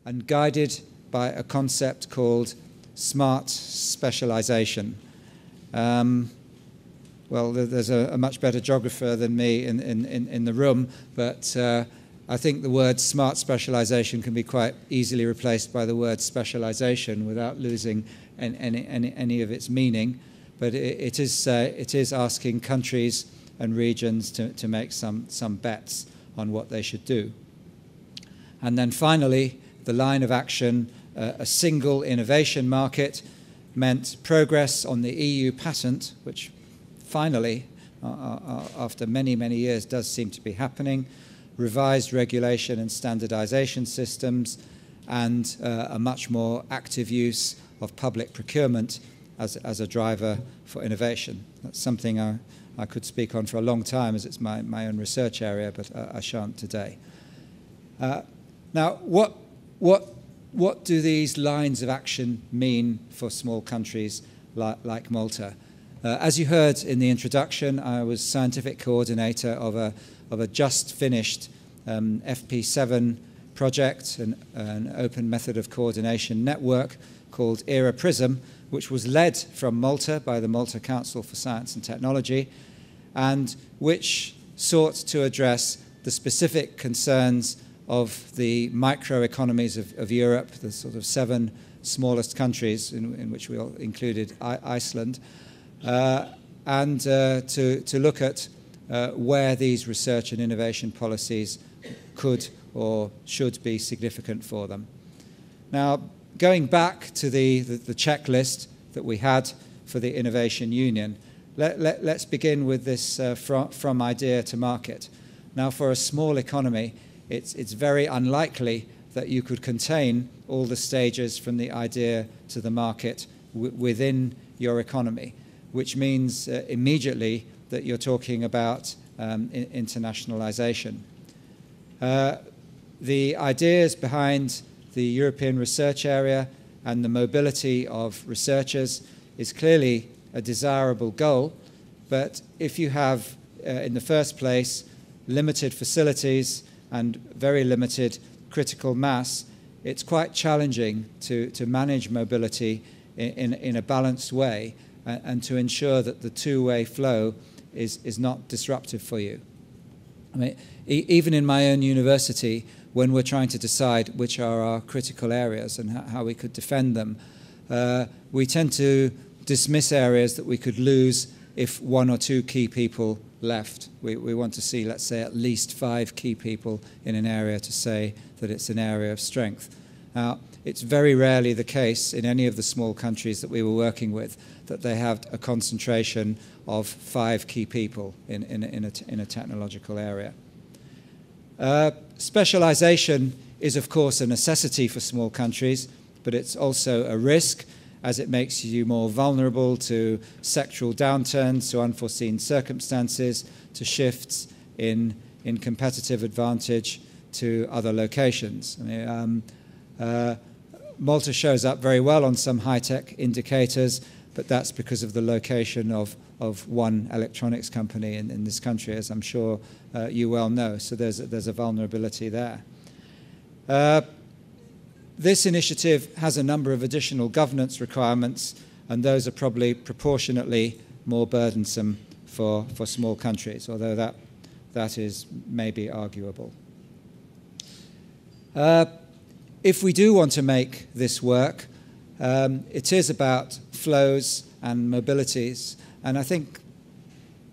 and guided by a concept called smart specialization. Well, there's a much better geographer than me in the room, but I think the word smart specialization can be quite easily replaced by the word specialization without losing any of its meaning. But it is asking countries and regions to make some bets on what they should do. And then finally, the line of action, a single innovation market, meant progress on the EU patent, which finally, after many, many years, does seem to be happening, revised regulation and standardization systems, and a much more active use of public procurement as a driver for innovation. That's something I could speak on for a long time, as it's my own research area, but I shan't today. Now, what do these lines of action mean for small countries like Malta? As you heard in the introduction, I was scientific coordinator of a just finished FP7 project, an open method of coordination network called ERA PRISM, which was led from Malta by the Malta Council for Science and Technology, and which sought to address the specific concerns of the microeconomies of Europe, the sort of 7 smallest countries in which we all included Iceland, and to look at where these research and innovation policies could or should be significant for them. Now, going back to the checklist that we had for the Innovation Union, let's begin with this from idea to market. Now, for a small economy, it's very unlikely that you could contain all the stages from the idea to the market within your economy, which means immediately that you're talking about internationalization. The ideas behind the European Research Area and the mobility of researchers is clearly a desirable goal, but if you have, in the first place, limited facilities and very limited critical mass, it's quite challenging to manage mobility in a balanced way and to ensure that the two-way flow is not disruptive for you. I mean, even in my own university, when we're trying to decide which are our critical areas and how we could defend them, we tend to dismiss areas that we could lose if 1 or 2 key people left. We want to see, let's say, at least 5 key people in an area to say that it's an area of strength. Now, it's very rarely the case in any of the small countries that we were working with that they have a concentration of 5 key people in a technological area. Specialization is, of course, a necessity for small countries, but it's also a risk, as it makes you more vulnerable to sectoral downturns, to unforeseen circumstances, to shifts in competitive advantage to other locations. I mean, Malta shows up very well on some high-tech indicators, but that's because of the location of one electronics company in this country, as I'm sure you well know. So there's a vulnerability there. This initiative has a number of additional governance requirements, and those are probably proportionately more burdensome for small countries, although that is maybe arguable. If we do want to make this work, it is about flows and mobilities, and I think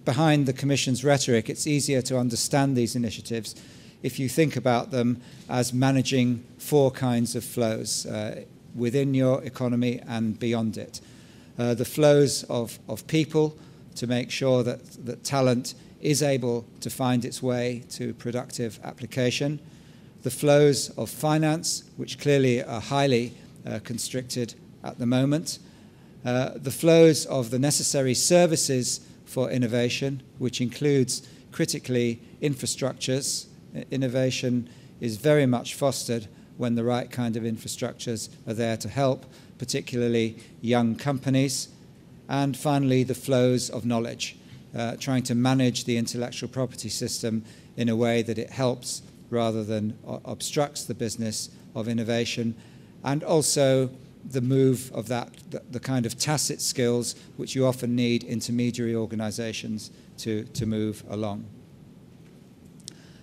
behind the Commission's rhetoric, it's easier to understand these initiatives if you think about them as managing 4 kinds of flows within your economy and beyond it. The flows of people, to make sure that talent is able to find its way to productive application. The flows of finance, which clearly are highly constricted at the moment. The flows of the necessary services for innovation, which includes critically infrastructures. Innovation is very much fostered when the right kind of infrastructures are there to help, particularly young companies. And finally, the flows of knowledge, trying to manage the intellectual property system in a way that it helps rather than obstructs the business of innovation, and also the move of the kind of tacit skills which you often need intermediary organizations to move along.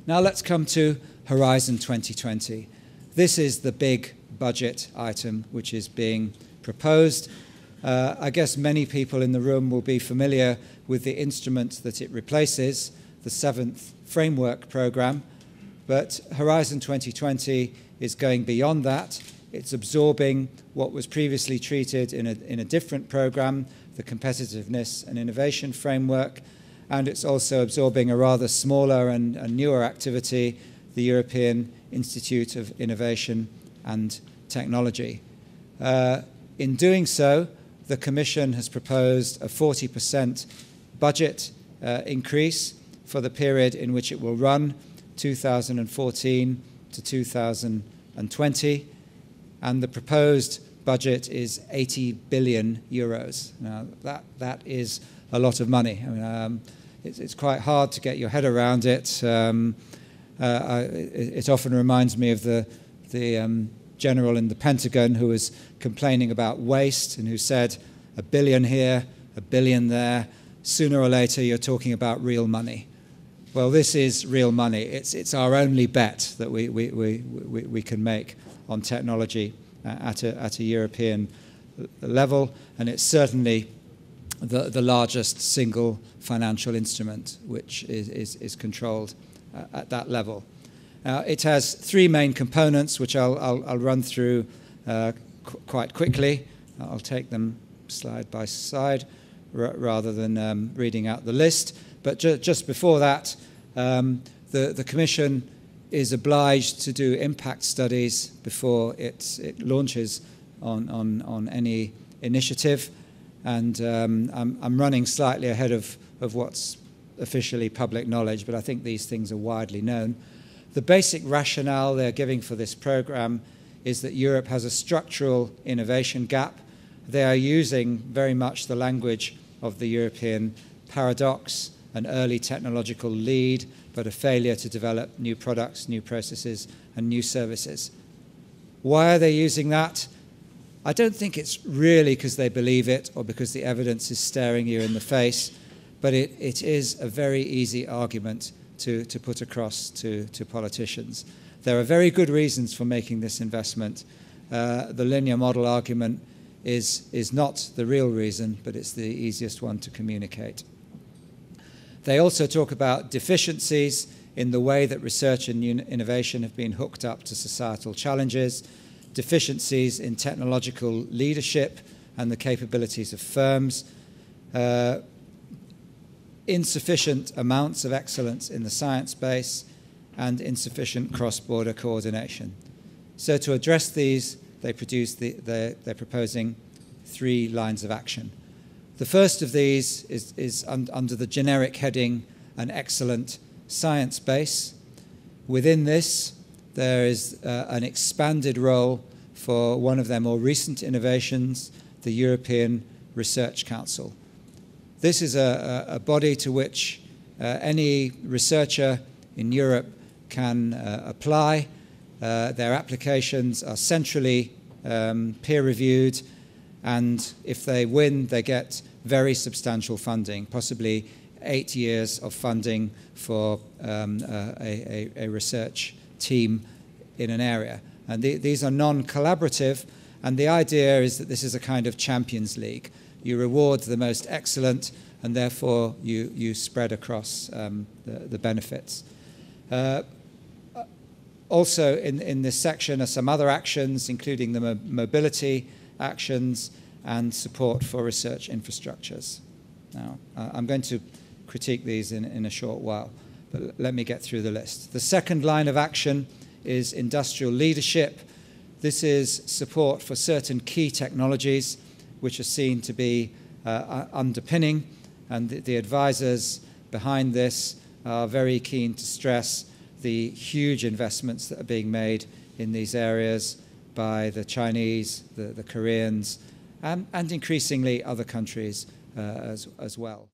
Now let's come to Horizon 2020. This is the big budget item which is being proposed. I guess many people in the room will be familiar with the instrument that it replaces, the 7th Framework Programme, but Horizon 2020 is going beyond that. It's absorbing what was previously treated in a different programme, the Competitiveness and Innovation Framework, and it's also absorbing a rather smaller and newer activity, the European Institute of Innovation and Technology. In doing so, the Commission has proposed a 40% budget increase for the period in which it will run, 2014 to 2020, and the proposed budget is 80 billion euros. Now, that is a lot of money. I mean, it's quite hard to get your head around it. It often reminds me of the general in the Pentagon who was complaining about waste and who said, a billion here, a billion there. Sooner or later, you're talking about real money. Well, this is real money. It's our only bet that we can make on technology at a European level, and it's certainly the largest single financial instrument which is controlled at that level. It has three main components, which I'll run through quite quickly. I'll take them slide by slide rather than reading out the list. But just before that, the Commission is obliged to do impact studies before it launches on any initiative. And I'm running slightly ahead of what's officially public knowledge, but I think these things are widely known. The basic rationale they're giving for this program is that Europe has a structural innovation gap. They are using very much the language of the European paradox, an early technological lead, but a failure to develop new products, new processes, and new services. Why are they using that? I don't think it's really because they believe it or because the evidence is staring you in the face, but it is a very easy argument to put across to politicians. There are very good reasons for making this investment. The linear model argument is not the real reason, but it's the easiest one to communicate. They also talk about deficiencies in the way that research and innovation have been hooked up to societal challenges, deficiencies in technological leadership and the capabilities of firms, insufficient amounts of excellence in the science base, and insufficient cross-border coordination. So to address these, they're proposing 3 lines of action. The first of these is under the generic heading, an excellent science base. Within this, there is an expanded role for one of their more recent innovations, the European Research Council. This is a body to which any researcher in Europe can apply. Their applications are centrally peer-reviewed, and if they win, they get very substantial funding, possibly 8 years of funding for a research team in an area. And these are non-collaborative, and the idea is that this is a kind of Champions League. You reward the most excellent, and therefore you spread across the benefits. Also in this section are some other actions, including the mobility actions and support for research infrastructures. Now, I'm going to critique these in a short while, but let me get through the list. The second line of action is industrial leadership. This is support for certain key technologies which are seen to be underpinning, and the advisors behind this are very keen to stress the huge investments that are being made in these areas by the Chinese, the Koreans, and increasingly other countries as well.